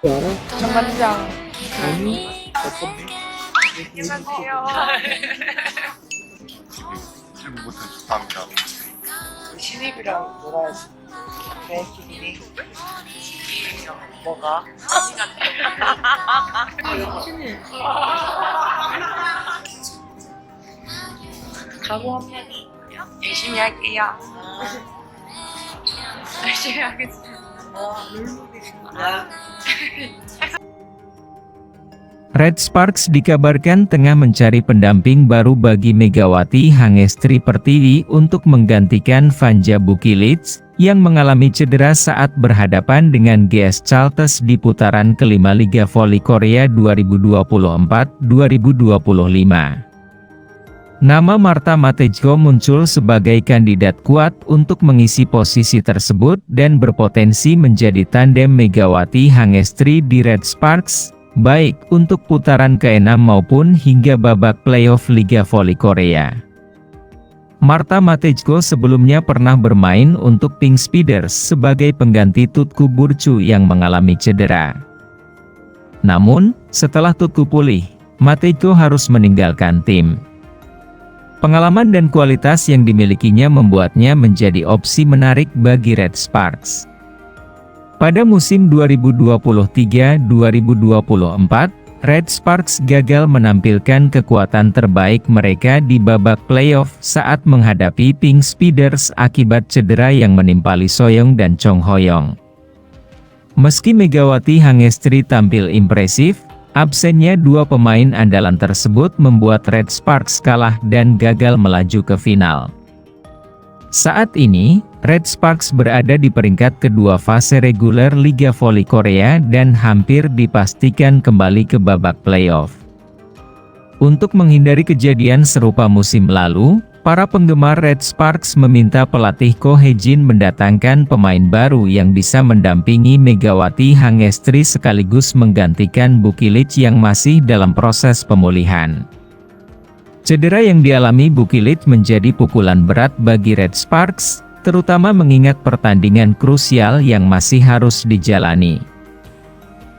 Suara 정관장. kamu tetap 안녕하세요. 지금부터 합니다. 신입이랑 놀아야지. 네, 기분이. 뭐가? 신입. 각오 한마디. 열심히 할게요. 열심히 하겠습니다. Red Sparks dikabarkan tengah mencari pendamping baru bagi Megawati Hangestri Pertiwi untuk menggantikan Vanja Bukilic, yang mengalami cedera saat berhadapan dengan GS Chalters di putaran kelima Liga Voli Korea 2024-2025. Nama Marta Matejko muncul sebagai kandidat kuat untuk mengisi posisi tersebut dan berpotensi menjadi tandem Megawati Hangestri di Red Sparks, baik untuk putaran ke-6 maupun hingga babak playoff Liga Voli Korea. Marta Matejko sebelumnya pernah bermain untuk Pink Speeders sebagai pengganti Tutku Burcu yang mengalami cedera. Namun, setelah Tutku pulih, Matejko harus meninggalkan tim. Pengalaman dan kualitas yang dimilikinya membuatnya menjadi opsi menarik bagi Red Sparks. Pada musim 2023-2024, Red Sparks gagal menampilkan kekuatan terbaik mereka di babak playoff saat menghadapi Pink Speeders akibat cedera yang menimpa Lee Soyoung dan Chong Hoyong. Meski Megawati Hangestri tampil impresif, absennya dua pemain andalan tersebut membuat Red Sparks kalah dan gagal melaju ke final. Saat ini, Red Sparks berada di peringkat kedua fase reguler Liga Voli Korea dan hampir dipastikan kembali ke babak playoff. Untuk menghindari kejadian serupa musim lalu, para penggemar Red Sparks meminta pelatih Ko Hae-jin mendatangkan pemain baru yang bisa mendampingi Megawati Hangestri sekaligus menggantikan Bukilic yang masih dalam proses pemulihan. Cedera yang dialami Bukilic menjadi pukulan berat bagi Red Sparks, terutama mengingat pertandingan krusial yang masih harus dijalani.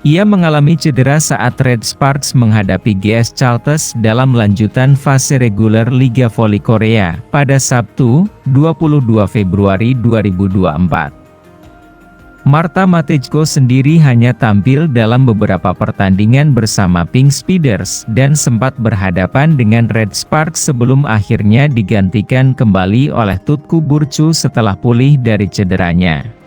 Ia mengalami cedera saat Red Sparks menghadapi GS Chalters dalam lanjutan fase reguler Liga Voli Korea pada Sabtu, 22 Februari 2024. Marta Matejko sendiri hanya tampil dalam beberapa pertandingan bersama Pink Speeders dan sempat berhadapan dengan Red Sparks sebelum akhirnya digantikan kembali oleh Tutku Burcu setelah pulih dari cederanya.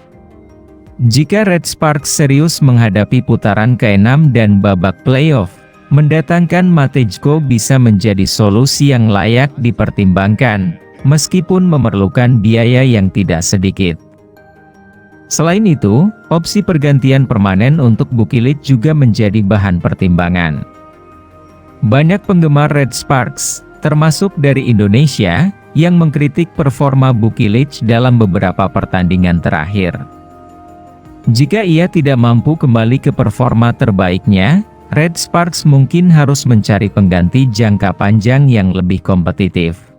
Jika Red Sparks serius menghadapi putaran ke-6 dan babak playoff, mendatangkan Matejko bisa menjadi solusi yang layak dipertimbangkan, meskipun memerlukan biaya yang tidak sedikit. Selain itu, opsi pergantian permanen untuk Bukilic juga menjadi bahan pertimbangan. Banyak penggemar Red Sparks, termasuk dari Indonesia, yang mengkritik performa Bukilic dalam beberapa pertandingan terakhir. Jika ia tidak mampu kembali ke performa terbaiknya, Red Sparks mungkin harus mencari pengganti jangka panjang yang lebih kompetitif.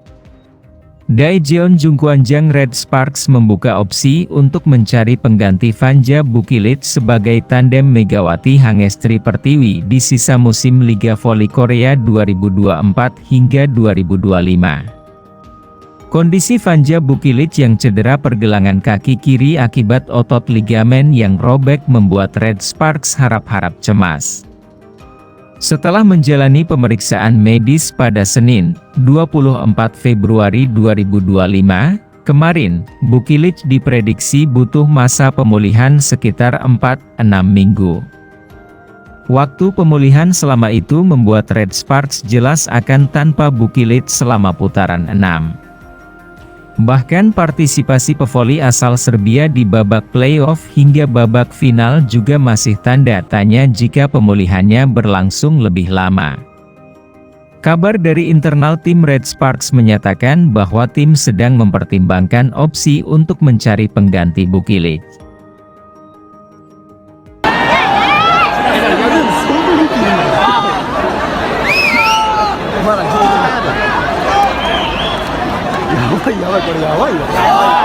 Daejeon Jungkwanjang Red Sparks membuka opsi untuk mencari pengganti Vanja Bukilic sebagai tandem Megawati Hangestri Pertiwi di sisa musim Liga Voli Korea 2024 hingga 2025. Kondisi Vanja Bukilic yang cedera pergelangan kaki kiri akibat otot ligamen yang robek membuat Red Sparks harap-harap cemas. Setelah menjalani pemeriksaan medis pada Senin, 24 Februari 2025, kemarin, Bukilic diprediksi butuh masa pemulihan sekitar 4-6 minggu. Waktu pemulihan selama itu membuat Red Sparks jelas akan tanpa Bukilic selama putaran 6. Bahkan partisipasi pevoli asal Serbia di babak playoff hingga babak final juga masih tanda tanya jika pemulihannya berlangsung lebih lama. Kabar dari internal tim Red Sparks menyatakan bahwa tim sedang mempertimbangkan opsi untuk mencari pengganti Bukilic. ya, やばいこれやばいよ。